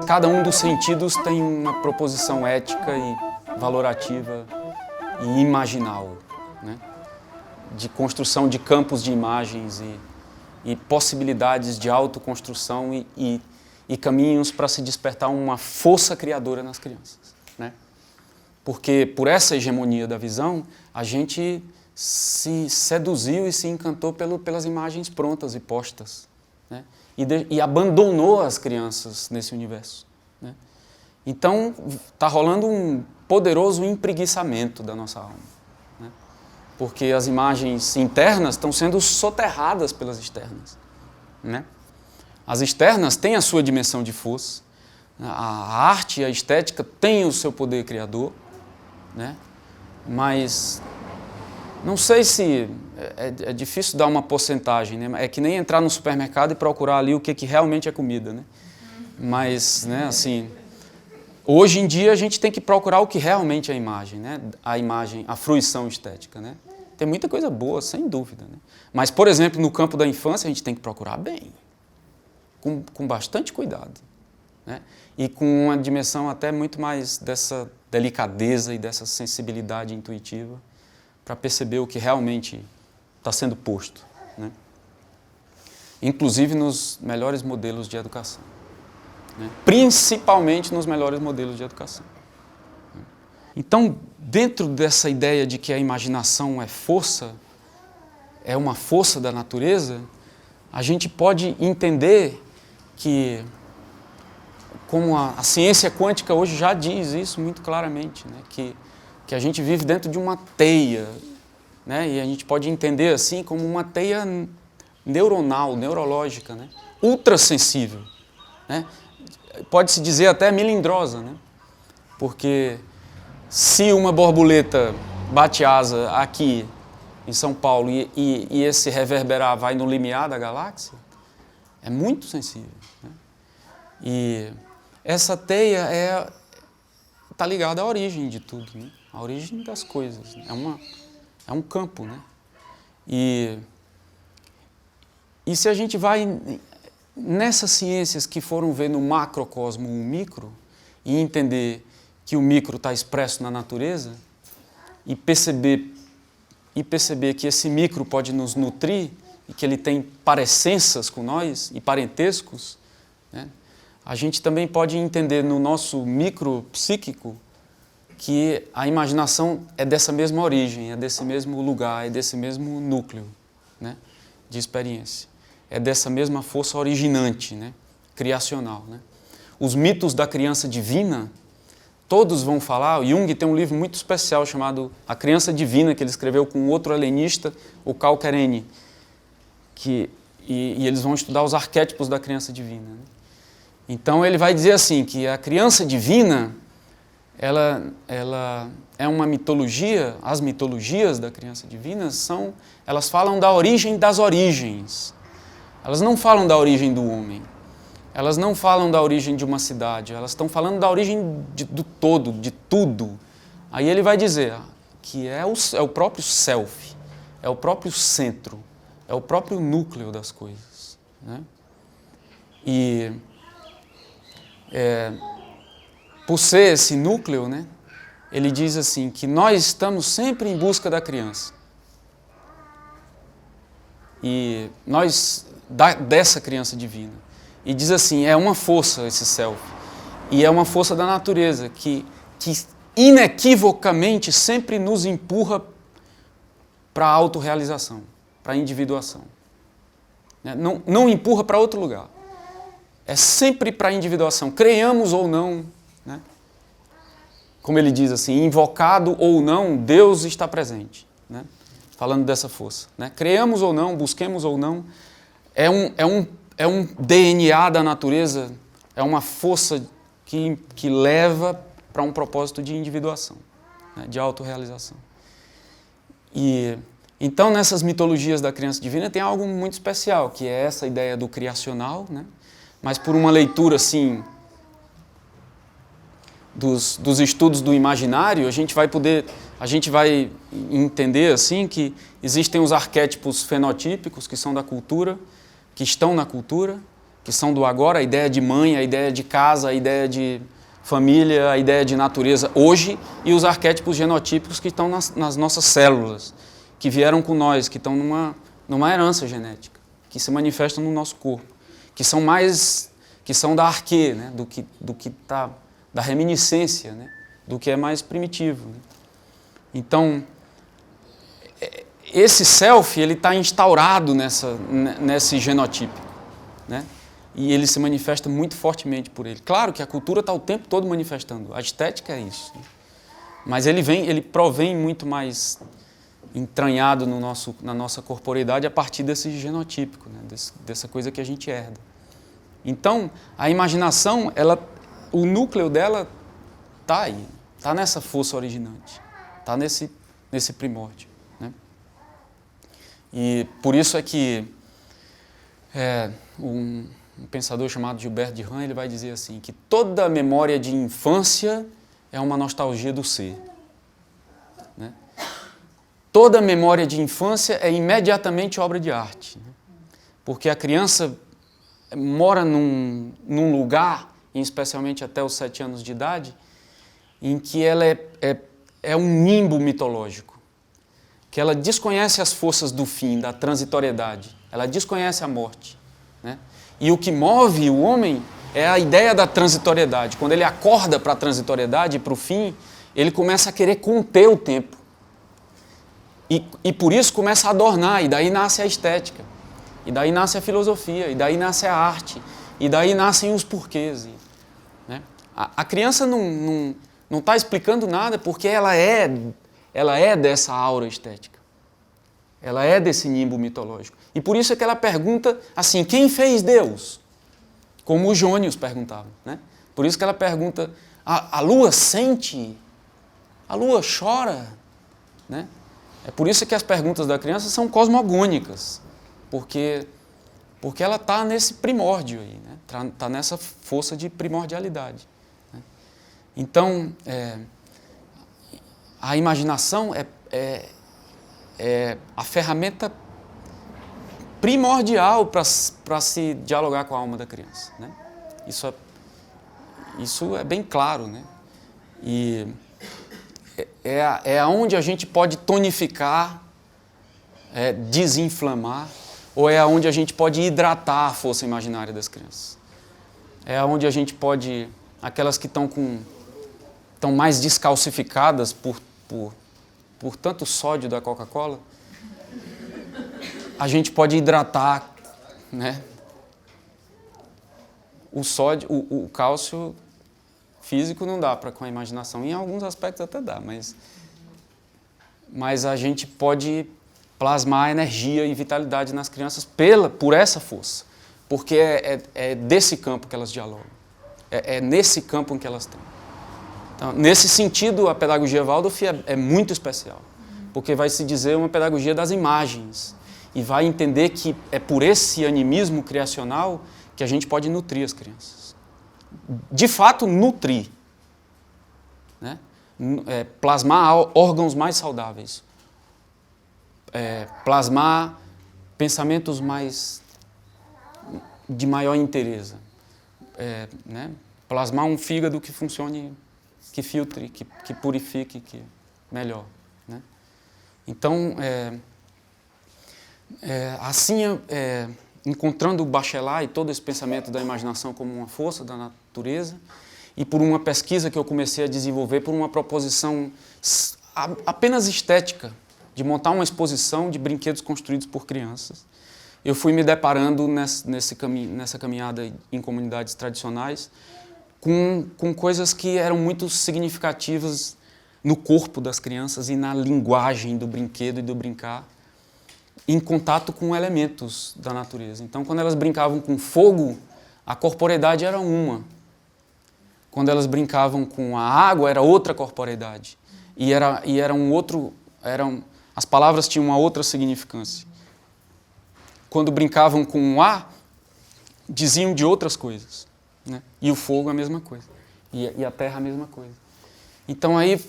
Cada um dos sentidos tem uma proposição ética e valorativa e imaginal, né? De construção de campos de imagens e possibilidades de autoconstrução e caminhos para se despertar uma força criadora nas crianças, né? Porque por essa hegemonia da visão, a gente se seduziu e se encantou pelas imagens prontas e postas, né? E abandonou as crianças nesse universo, né? Então, está rolando um poderoso empreguiçamento da nossa alma, né? Porque as imagens internas estão sendo soterradas pelas externas, né? As externas têm a sua dimensão de força, a arte e a estética têm o seu poder criador, né? Mas não sei se é difícil dar uma porcentagem, né? É que nem entrar no supermercado e procurar ali o que realmente é comida, né? Mas, né, assim, hoje em dia a gente tem que procurar o que realmente é a imagem, né? A imagem, a fruição estética, né? Tem muita coisa boa, sem dúvida, né? Mas, por exemplo, no campo da infância a gente tem que procurar bem, com bastante cuidado, né? E com uma dimensão até muito mais dessa delicadeza e dessa sensibilidade intuitiva para perceber o que realmente está sendo posto, né? Inclusive nos melhores modelos de educação, né? Principalmente nos melhores modelos de educação. Então, dentro dessa ideia de que a imaginação é força, é uma força da natureza, a gente pode entender que, como a ciência quântica hoje já diz isso muito claramente, né? Que a gente vive dentro de uma teia, né? E a gente pode entender assim como uma teia neuronal, neurológica, né? Ultrassensível, né? Pode-se dizer até melindrosa, né? Porque se uma borboleta bate asa aqui em São Paulo e esse reverberar vai no limiar da galáxia, é muito sensível, né? E essa teia está ligada à origem de tudo, né? A origem das coisas. É um campo, né? E se a gente vai nessas ciências que foram ver no macrocosmo o micro e entender que o micro está expresso na natureza e perceber que esse micro pode nos nutrir e que ele tem parecenças com nós e parentescos, né? A gente também pode entender no nosso micro psíquico que a imaginação é dessa mesma origem, é desse mesmo lugar, é desse mesmo núcleo, né, de experiência. É dessa mesma força originante, né, criacional, né. Os mitos da criança divina, todos vão falar. O Jung tem um livro muito especial chamado A Criança Divina, que ele escreveu com outro helenista, o Karl Kerényi, e eles vão estudar os arquétipos da criança divina, né. Então ele vai dizer assim, que a criança divina, ela é uma mitologia. As mitologias da criança divina elas falam da origem das origens. Elas não falam da origem do homem. Elas não falam da origem de uma cidade. Elas estão falando da origem do todo, de tudo. Aí ele vai dizer que é o próprio self, é o próprio centro, é o próprio núcleo das coisas, né? E por ser esse núcleo, né, ele diz assim, que nós estamos sempre em busca da criança. E dessa criança divina. E diz assim, é uma força esse self. E é uma força da natureza que inequivocamente sempre nos empurra para a autorrealização, para a individuação. Não empurra para outro lugar. É sempre para a individuação, creiamos ou não, né? Como ele diz assim, invocado ou não, Deus está presente, né? Falando dessa força, né? Creiamos ou não, busquemos ou não, é um DNA da natureza, é uma força que leva para um propósito de individuação, né? De autorrealização. E então, nessas mitologias da criança divina tem algo muito especial, que é essa ideia do criacional, né? Mas por uma leitura assim dos estudos do imaginário, a gente vai entender assim que existem os arquétipos fenotípicos que são da cultura, que estão na cultura, que são do agora, a ideia de mãe, a ideia de casa, a ideia de família, a ideia de natureza hoje, e os arquétipos genotípicos que estão nas nossas células, que vieram com nós, que estão numa herança genética, que se manifestam no nosso corpo, que são da arquê, né? do que tá, da reminiscência, né? Do que é mais primitivo. Né? Então, esse self ele está instaurado nesse genotípico, né? E ele se manifesta muito fortemente por ele. Claro que a cultura está o tempo todo manifestando, a estética é isso, né? Mas ele provém muito mais entranhado na nossa corporeidade a partir desse genotípico, né? Dessa coisa que a gente herda. Então, a imaginação, o núcleo dela está aí, está nessa força originante, está nesse primórdio. Né? E por isso é que um pensador chamado Gilbert de Rhin, ele vai dizer assim, que toda memória de infância é uma nostalgia do ser. Né? Toda memória de infância é imediatamente obra de arte. Né? Porque a criança mora num lugar, especialmente até os 7 anos de idade, em que ela é um nimbo mitológico, que ela desconhece as forças do fim, da transitoriedade, ela desconhece a morte. Né? E o que move o homem é a ideia da transitoriedade. Quando ele acorda para a transitoriedade, para o fim, ele começa a querer conter o tempo. E por isso começa a adornar, e daí nasce a estética, e daí nasce a filosofia, e daí nasce a arte, e daí nascem os porquês. Né? A criança não está explicando nada porque ela é dessa aura estética. Ela é desse nimbo mitológico. E por isso é que ela pergunta assim, quem fez Deus? Como os jônios perguntavam. Né? Por isso que ela pergunta, a lua sente? A lua chora? Né? É por isso que as perguntas da criança são cosmogônicas, porque ela está nesse primórdio aí, né? Tá nessa força de primordialidade. Né? Então, a imaginação é a ferramenta primordial para se dialogar com a alma da criança. Né? Isso é bem claro. Né? E é onde a gente pode tonificar, desinflamar, ou é onde a gente pode hidratar a força imaginária das crianças. É onde a gente pode, aquelas que estão mais descalcificadas por tanto sódio da Coca-Cola, a gente pode hidratar, né? O sódio, o cálcio físico não dá com a imaginação. Em alguns aspectos até dá, mas a gente pode plasmar energia e vitalidade nas crianças por essa força. Porque é desse campo que elas dialogam. É nesse campo em que elas estão. Então, nesse sentido, a pedagogia Waldorf é muito especial. Porque vai se dizer uma pedagogia das imagens. E vai entender que é por esse animismo criacional que a gente pode nutrir as crianças. De fato, nutrir. Né? Plasmar órgãos mais saudáveis. Plasmar pensamentos de maior inteireza. Né? Plasmar um fígado que funcione, que filtre, que purifique, que melhor. Né? Então, assim, encontrando o Bachelard e todo esse pensamento da imaginação como uma força da natureza, e por uma pesquisa que eu comecei a desenvolver, por uma proposição apenas estética, de montar uma exposição de brinquedos construídos por crianças, eu fui me deparando nessa caminhada em comunidades tradicionais com coisas que eram muito significativas no corpo das crianças e na linguagem do brinquedo e do brincar, em contato com elementos da natureza. Então, quando elas brincavam com fogo, a corporeidade era uma. Quando elas brincavam com a água, era outra corporeidade. E era um outro... as palavras tinham uma outra significância. Quando brincavam com o ar, diziam de outras coisas, né? E o fogo a mesma coisa, e a terra a mesma coisa. Então aí,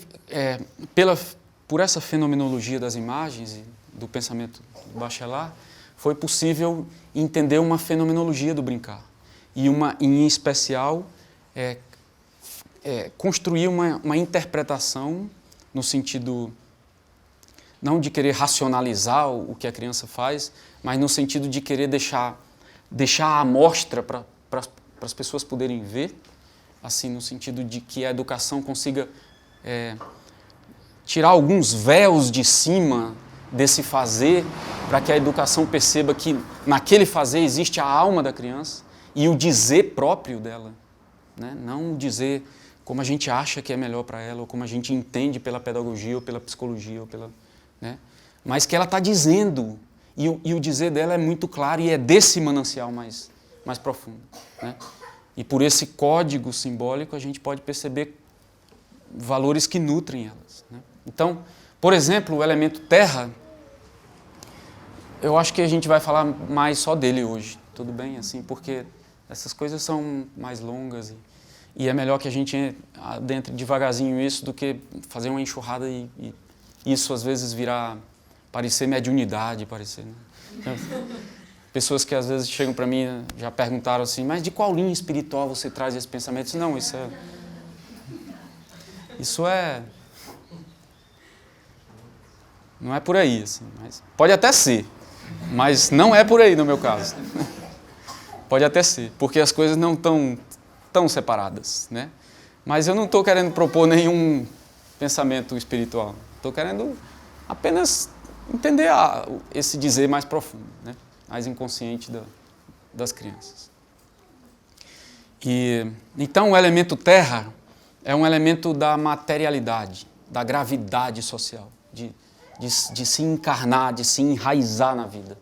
por essa fenomenologia das imagens e do pensamento do Bachelard, foi possível entender uma fenomenologia do brincar. E, em especial, construir uma interpretação no sentido, não de querer racionalizar o que a criança faz, mas no sentido de querer deixar a amostra para as pessoas poderem ver, assim, no sentido de que a educação consiga tirar alguns véus de cima desse fazer, para que a educação perceba que naquele fazer existe a alma da criança e o dizer próprio dela, né? Não o dizer como a gente acha que é melhor para ela, ou como a gente entende pela pedagogia, ou pela psicologia, né? Mas que ela está dizendo, e o dizer dela é muito claro, e é desse manancial mais profundo, né? E por esse código simbólico a gente pode perceber valores que nutrem elas, né? Então, por exemplo, o elemento terra, eu acho que a gente vai falar mais só dele hoje, tudo bem? Assim, porque essas coisas são mais longas e é melhor que a gente adentre devagarzinho isso do que fazer uma enxurrada e isso às vezes parecer mediunidade, né? Pessoas que às vezes chegam para mim já perguntaram assim, mas de qual linha espiritual você traz esse pensamento? Não, não é por aí, assim, mas pode até ser, mas não é por aí no meu caso. Pode até ser, porque as coisas não estão tão separadas, né? Mas eu não estou querendo propor nenhum pensamento espiritual, estou querendo apenas entender esse dizer mais profundo, né? Mais inconsciente das crianças. Então o elemento terra é um elemento da materialidade, da gravidade social, de se encarnar, de se enraizar na vida,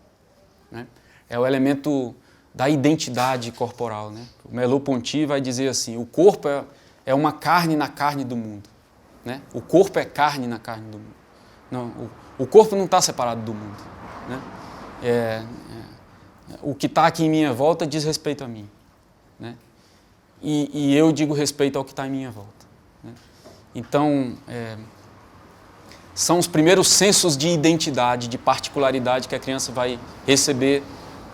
né? É o elemento da identidade corporal, né? O Merleau-Ponty vai dizer assim, o corpo é uma carne na carne do mundo, né? O corpo é carne na carne do mundo. Não, o corpo não está separado do mundo, né? O que está aqui em minha volta diz respeito a mim, né? E eu digo respeito ao que está em minha volta, né? Então, são os primeiros sensos de identidade, de particularidade que a criança vai receber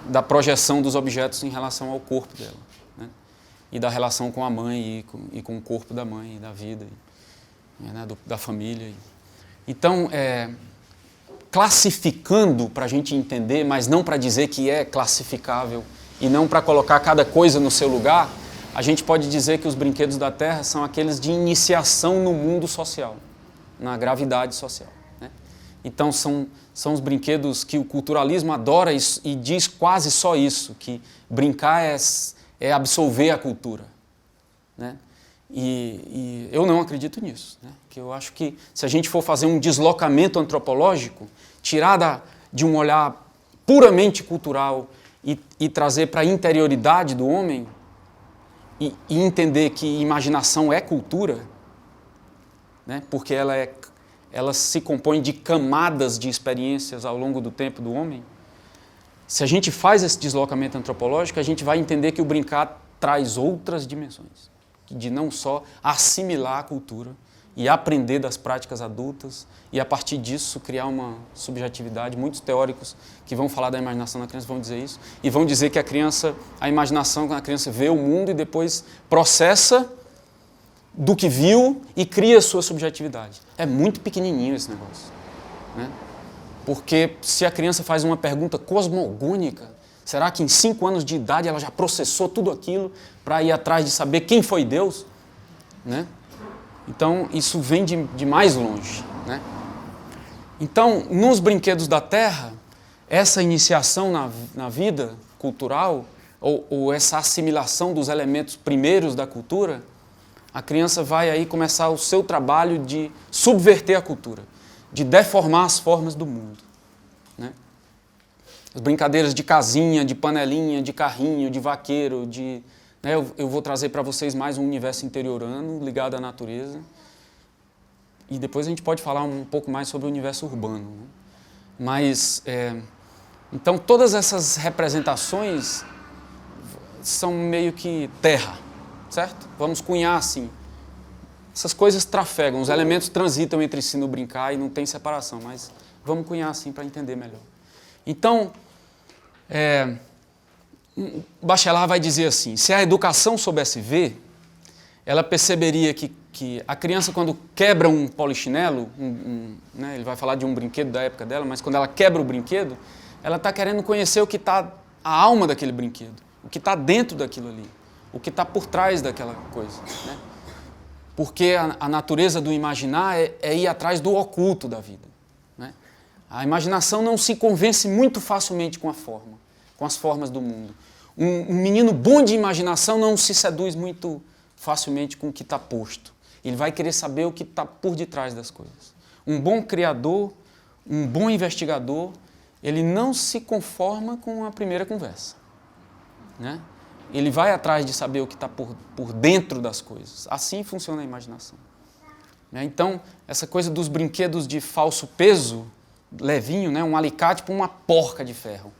da projeção dos objetos em relação ao corpo dela, né? E da relação com a mãe e com o corpo da mãe, e da vida, né? Da família. Então, classificando para a gente entender, mas não para dizer que é classificável e não para colocar cada coisa no seu lugar, a gente pode dizer que os brinquedos da Terra são aqueles de iniciação no mundo social, na gravidade social, né? Então, são os brinquedos que o culturalismo adora e diz quase só isso, que brincar é absolver a cultura, né? E eu não acredito nisso, né? Que eu acho que se a gente for fazer um deslocamento antropológico, tirar de um olhar puramente cultural e trazer para a interioridade do homem e entender que imaginação é cultura, né? Porque ela se compõe de camadas de experiências ao longo do tempo do homem. Se a gente faz esse deslocamento antropológico, a gente vai entender que o brincar traz outras dimensões, de não só assimilar a cultura e aprender das práticas adultas e, a partir disso, criar uma subjetividade. Muitos teóricos que vão falar da imaginação da criança vão dizer isso, e vão dizer que a imaginação, quando a criança vê o mundo e depois processa do que viu e cria a sua subjetividade. É muito pequenininho esse negócio, né? Porque se a criança faz uma pergunta cosmogônica, será que em 5 anos de idade ela já processou tudo aquilo para ir atrás de saber quem foi Deus, né? Então, isso vem de mais longe, né? Então, nos brinquedos da Terra, essa iniciação na vida cultural, ou essa assimilação dos elementos primeiros da cultura, a criança vai aí começar o seu trabalho de subverter a cultura, de deformar as formas do mundo, né? As brincadeiras de casinha, de panelinha, de carrinho, de vaqueiro, né? Eu vou trazer para vocês mais um universo interiorano ligado à natureza. E depois a gente pode falar um pouco mais sobre o universo urbano, né? Mas, então, todas essas representações são meio que terra, certo? Vamos cunhar assim. Essas coisas trafegam, os elementos transitam entre si no brincar e não tem separação, mas vamos cunhar assim para entender melhor. Então, Bachelard vai dizer assim, se a educação soubesse ver, ela perceberia que a criança, quando quebra um polichinelo, né, ele vai falar de um brinquedo da época dela, mas quando ela quebra o brinquedo, ela está querendo conhecer o que está, a alma daquele brinquedo, o que está dentro daquilo ali, o que está por trás daquela coisa, né? Porque a natureza do imaginar é ir atrás do oculto da vida, né? A imaginação não se convence muito facilmente com a forma, com as formas do mundo. Um menino bom de imaginação não se seduz muito facilmente com o que está posto. Ele vai querer saber o que está por detrás das coisas. Um bom criador, um bom investigador, ele não se conforma com a primeira conversa, né? Ele vai atrás de saber o que está por dentro das coisas. Assim funciona a imaginação, né? Então, essa coisa dos brinquedos de falso peso, levinho, né? Um alicate para uma porca de ferro.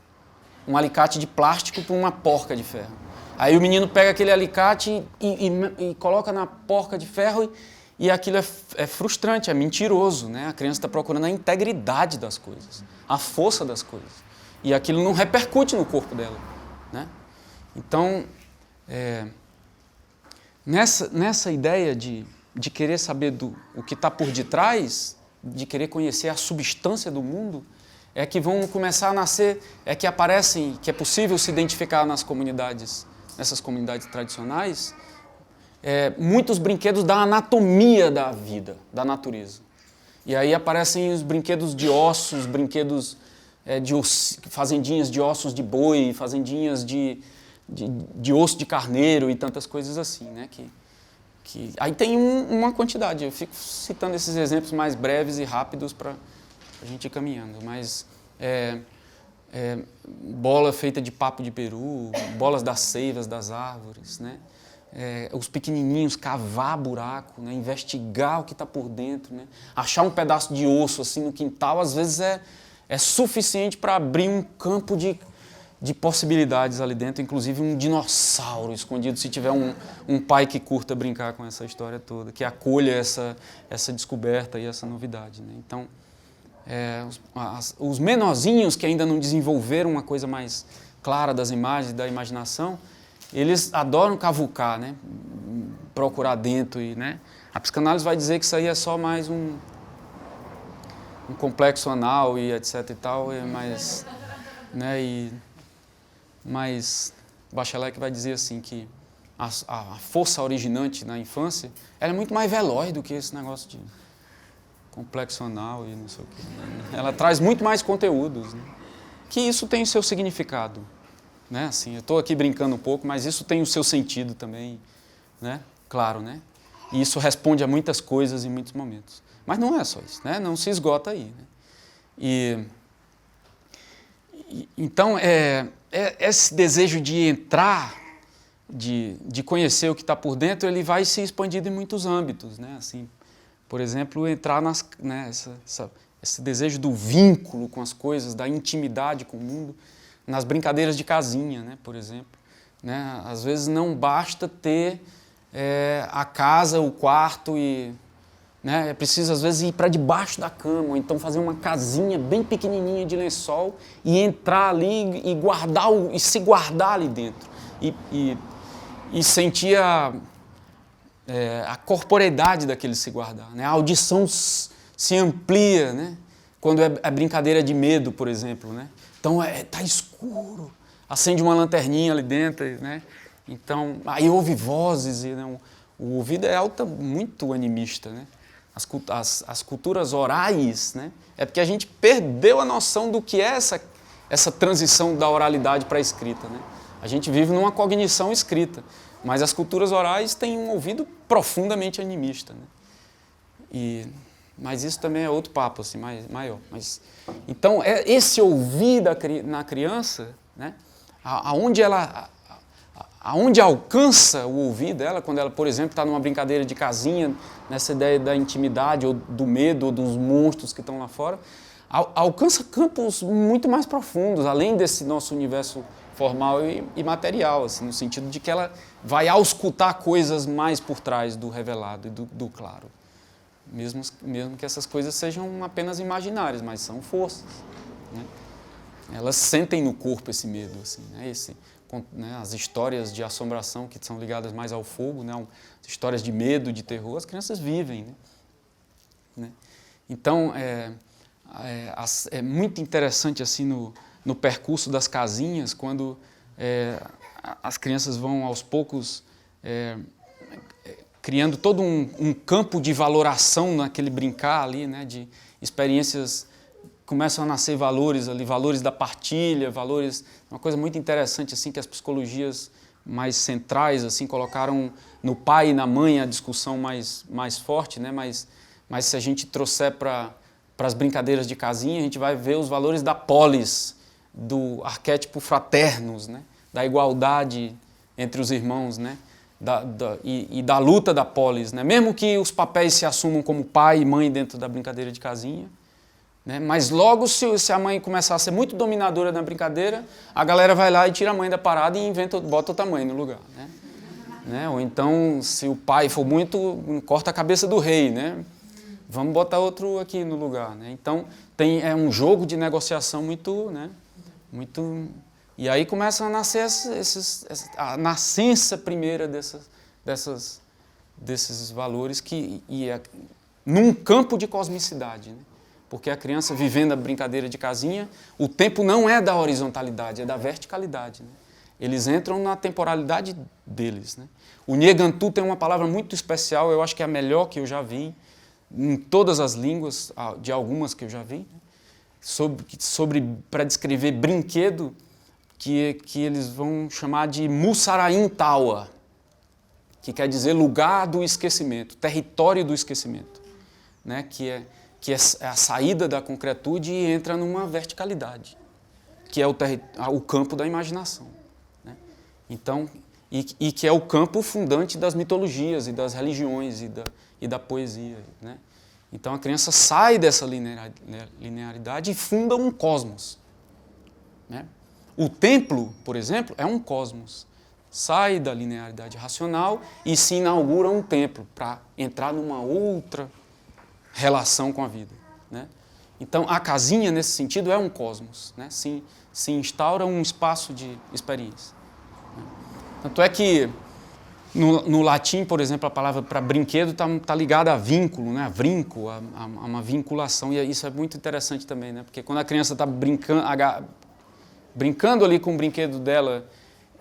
Um alicate de plástico para uma porca de ferro. Aí o menino pega aquele alicate e coloca na porca de ferro e aquilo é frustrante, é mentiroso, né? A criança está procurando a integridade das coisas, a força das coisas. E aquilo não repercute no corpo dela, né? Então, nessa ideia de querer saber o que está por detrás, de querer conhecer a substância do mundo, é que vão começar a nascer, é que aparecem, que é possível se identificar nessas comunidades tradicionais, muitos brinquedos da anatomia da vida, da natureza. E aí aparecem os brinquedos de ossos, brinquedos fazendinhas de ossos de boi, fazendinhas de osso de carneiro e tantas coisas assim, né? Aí tem uma quantidade, eu fico citando esses exemplos mais breves e rápidos para a gente ir caminhando, mas bola feita de papo de peru, bolas das seivas das árvores, né? Os pequenininhos, cavar buraco, né? Investigar o que está por dentro, né? Achar um pedaço de osso assim no quintal, às vezes é suficiente para abrir um campo de possibilidades ali dentro, inclusive um dinossauro escondido, se tiver um pai que curta brincar com essa história toda, que acolha essa descoberta e essa novidade, né? Então, os menorzinhos que ainda não desenvolveram uma coisa mais clara das imagens, da imaginação, eles adoram cavucar, né? Procurar dentro. Né? A psicanálise vai dizer que isso aí é só mais um complexo anal e etc e tal, mas... Né? Mas Bachelard vai dizer assim que a força originante na infância ela é muito mais veloz do que esse negócio de complexo anal e não sei o quê. Ela traz muito mais conteúdos, né? Que isso tem o seu significado, né? Assim, eu estou aqui brincando um pouco, mas isso tem o seu sentido também, né? Claro, né? E isso responde a muitas coisas em muitos momentos. Mas não é só isso, né? Não se esgota aí, né? Então, esse desejo de entrar, de conhecer o que está por dentro, ele vai se expandindo em muitos âmbitos, né? Assim, por exemplo, entrar esse desejo do vínculo com as coisas, da intimidade com o mundo, nas brincadeiras de casinha, né? Por exemplo. Né? Às vezes não basta ter a casa, o quarto né? É preciso, às vezes, ir para debaixo da cama, ou então fazer uma casinha bem pequenininha de lençol e entrar ali e se guardar ali dentro. E sentir a corporeidade daquele se guardar. Né? A audição se amplia, né? Quando é brincadeira de medo, por exemplo. Né? Então, tá escuro, acende uma lanterninha ali dentro, né? Então, aí ouve vozes. Né? O ouvido é muito animista, né? As culturas orais, né? É porque a gente perdeu a noção do que é essa transição da oralidade para a escrita. Né? A gente vive numa cognição escrita, mas as culturas orais têm um ouvido profundamente animista. Né? Mas isso também é outro papo, assim, maior. Então, esse ouvir na criança, né? Aonde alcança o ouvir dela, quando ela, por exemplo, está numa brincadeira de casinha, nessa ideia da intimidade, ou do medo, ou dos monstros que estão lá fora, alcança campos muito mais profundos, além desse nosso universo formal e material, assim, no sentido de que ela vai auscultar coisas mais por trás do revelado e do claro. Mesmo que essas coisas sejam apenas imaginárias, mas são forças. Né? Elas sentem no corpo esse medo, assim, né? As histórias de assombração que são ligadas mais ao fogo, né? As histórias de medo, de terror, as crianças vivem. Né? Então, é muito interessante assim no percurso das casinhas, quando as crianças vão aos poucos criando todo um campo de valoração naquele brincar ali, né, de experiências, começam a nascer valores ali, valores da partilha, valores, uma coisa muito interessante assim que as psicologias mais centrais assim colocaram no pai e na mãe a discussão mais forte, né, mas se a gente trouxer para as brincadeiras de casinha, a gente vai ver os valores da polis, do arquétipo fraternos, né, da igualdade entre os irmãos, né, e da luta da polis, né? Mesmo que os papéis se assumam como pai e mãe dentro da brincadeira de casinha, né? Mas logo se a mãe começar a ser muito dominadora na brincadeira, a galera vai lá e tira a mãe da parada e bota outra mãe no lugar. Né? Ou então, se o pai for muito, corta a cabeça do rei, né? Vamos botar outro aqui no lugar. Né? Então, é um jogo de negociação muito... Né? E aí começam a nascer a nascença primeira desses valores num campo de cosmicidade. Né? Porque a criança vivendo a brincadeira de casinha, o tempo não é da horizontalidade, é da verticalidade. Né? Eles entram na temporalidade deles. Né? O Nyegantu tem uma palavra muito especial, eu acho que é a melhor que eu já vi, em todas as línguas, de algumas que eu já vi, né? Para descrever brinquedo, que eles vão chamar de Musarain Tawa, que quer dizer lugar do esquecimento, território do esquecimento, né? que é a saída da concretude e entra numa verticalidade, que é o campo da imaginação. Né? Então, e que é o campo fundante das mitologias e das religiões e da poesia. Né? Então a criança sai dessa linearidade e funda um cosmos. Né? O templo, por exemplo, é um cosmos. Sai da linearidade racional e se inaugura um templo para entrar numa outra relação com a vida. Né? Então, a casinha, nesse sentido, é um cosmos. Né? Se instaura um espaço de experiência. Né? Tanto é que, no latim, por exemplo, a palavra para brinquedo está ligada a vínculo, né? A vrinco, a uma vinculação. E isso é muito interessante também, né? Porque quando a criança está brincando ali com o brinquedo dela,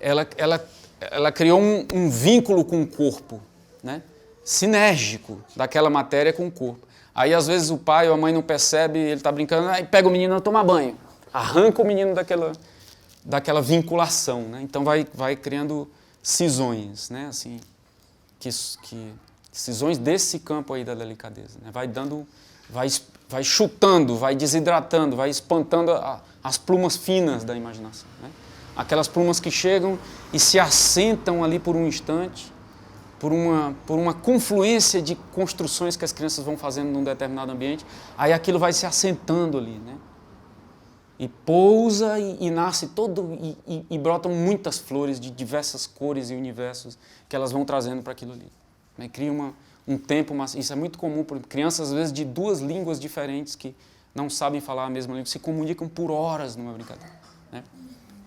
ela criou um vínculo com o corpo, né? Sinérgico daquela matéria com o corpo. Aí, às vezes, o pai ou a mãe não percebe, ele está brincando, aí pega o menino e toma banho. Arranca o menino daquela vinculação. Né? Então, vai criando cisões, né? Assim, cisões desse campo aí da delicadeza. Né? Vai chutando, vai desidratando, vai espantando as plumas finas da imaginação. Né? Aquelas plumas que chegam e se assentam ali por um instante, por uma confluência de construções que as crianças vão fazendo num determinado ambiente, aí aquilo vai se assentando ali, né? E pousa e nasce e brotam muitas flores de diversas cores e universos que elas vão trazendo para aquilo ali. Né? Cria um tempo, isso é muito comum por crianças, às vezes, de duas línguas diferentes que não sabem falar a mesma língua, se comunicam por horas numa brincadeira. Né?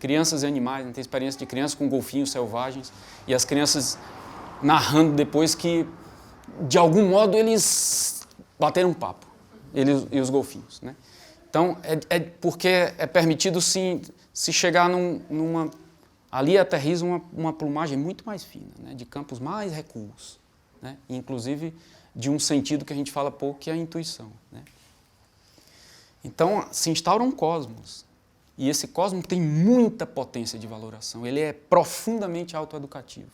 Crianças e animais, né? Tem experiência de crianças com golfinhos selvagens, e as crianças narrando depois que, de algum modo, eles bateram um papo, eles e os golfinhos. Né? Então, porque é permitido se chegar numa... Ali aterriza uma plumagem muito mais fina, né? De campos mais recuos. Né? Inclusive de um sentido que a gente fala pouco, que é a intuição. Né? Então, se instaura um cosmos. E esse cosmos tem muita potência de valoração. Ele é profundamente autoeducativo.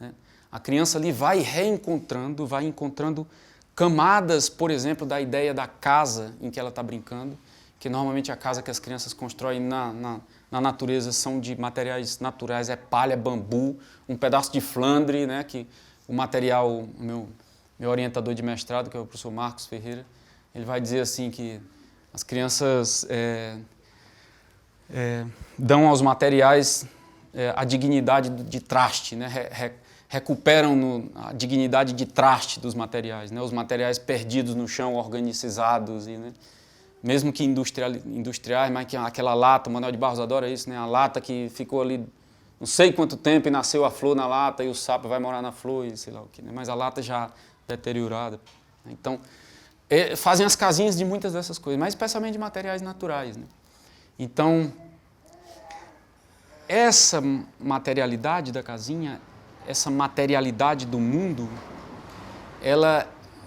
Né? A criança ali vai encontrando camadas, por exemplo, da ideia da casa em que ela está brincando, que normalmente a casa que as crianças constroem na natureza são de materiais naturais, é palha, bambu, um pedaço de flandre, né, que o material, meu orientador de mestrado, que é o professor Marcos Ferreira, ele vai dizer assim que As crianças dão aos materiais a dignidade de traste, né? Recuperam a dignidade de traste dos materiais, né? Os materiais perdidos no chão, organicizados, né? Mesmo que industriais, mas que aquela lata, o Manuel de Barros adora isso, né? A lata que ficou ali não sei quanto tempo e nasceu a flor na lata e o sapo vai morar na flor e sei lá o que, né? Mas a lata já deteriorada. Então, fazem as casinhas de muitas dessas coisas, mas especialmente de materiais naturais, né? Então, essa materialidade da casinha, essa materialidade do mundo,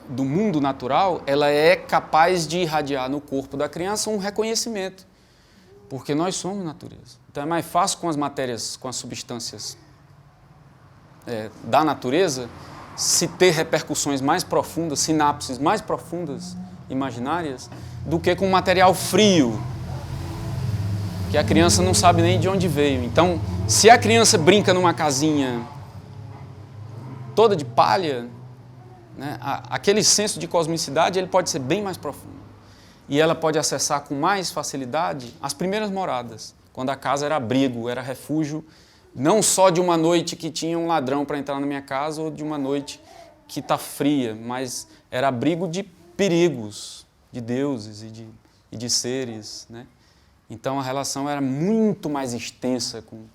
do mundo natural, ela é capaz de irradiar no corpo da criança um reconhecimento, porque nós somos natureza. Então é mais fácil com as matérias, com as substâncias da natureza, se ter repercussões mais profundas, sinapses mais profundas, imaginárias, do que com material frio, que a criança não sabe nem de onde veio. Então, se a criança brinca numa casinha toda de palha, né, aquele senso de cosmicidade ele pode ser bem mais profundo. E ela pode acessar com mais facilidade as primeiras moradas, quando a casa era abrigo, era refúgio, não só de uma noite que tinha um ladrão para entrar na minha casa ou de uma noite que está fria, mas era abrigo de perigos, de deuses e de seres, né? Então a relação era muito mais extensa com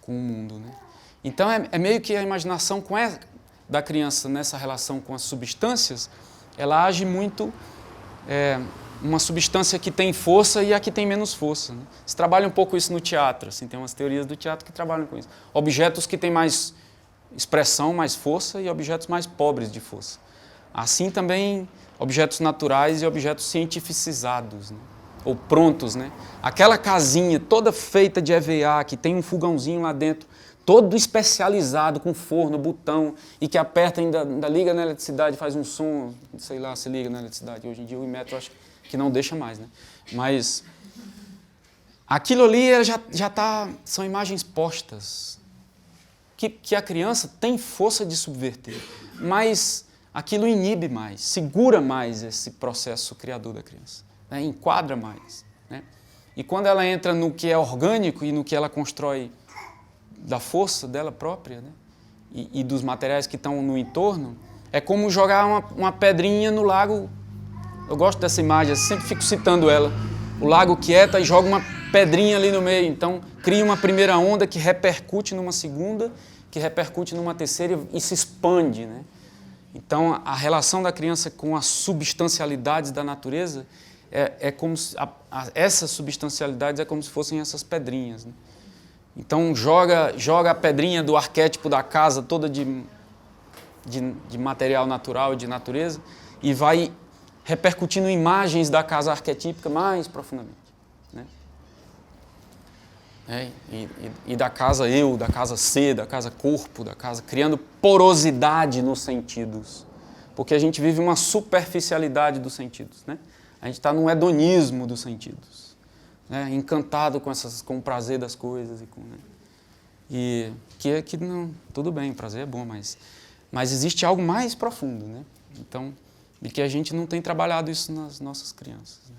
o mundo, né? Então é meio que a imaginação da criança nessa relação com as substâncias, ela age muito uma substância que tem força e a que tem menos força, né? Se trabalha um pouco isso no teatro, assim, tem umas teorias do teatro que trabalham com isso. Objetos que têm mais expressão, mais força e objetos mais pobres de força. Assim também objetos naturais e objetos cientificizados, né? Ou prontos, né? Aquela casinha toda feita de EVA, que tem um fogãozinho lá dentro, todo especializado, com forno, botão, e que aperta, ainda liga na eletricidade, faz um som, sei lá se liga na eletricidade. Hoje em dia o Inmetro acho que não deixa mais, né? Mas aquilo ali são imagens postas, que a criança tem força de subverter, mas aquilo inibe mais, segura mais esse processo criador da criança, né? Enquadra mais, né? E quando ela entra no que é orgânico e no que ela constrói da força dela própria, né? E dos materiais que estão no entorno, é como jogar uma pedrinha no lago. Eu gosto dessa imagem, eu sempre fico citando ela. O lago quieta e joga uma pedrinha ali no meio. Então, cria uma primeira onda que repercute numa segunda, que repercute numa terceira e se expande, né? Então, a relação da criança com as substancialidades da natureza é como se essas substancialidades é como se fossem essas pedrinhas, né? Então, joga a pedrinha do arquétipo da casa toda de material natural e de natureza e vai repercutindo imagens da casa arquetípica mais profundamente, né? E da casa eu, da casa ser, da casa corpo, da casa criando porosidade nos sentidos, porque a gente vive uma superficialidade dos sentidos, né? A gente está num hedonismo dos sentidos, né? Encantado com o prazer das coisas né? E que não, tudo bem, o prazer é bom, mas existe algo mais profundo, né? Então, e que a gente não tem trabalhado isso nas nossas crianças, né?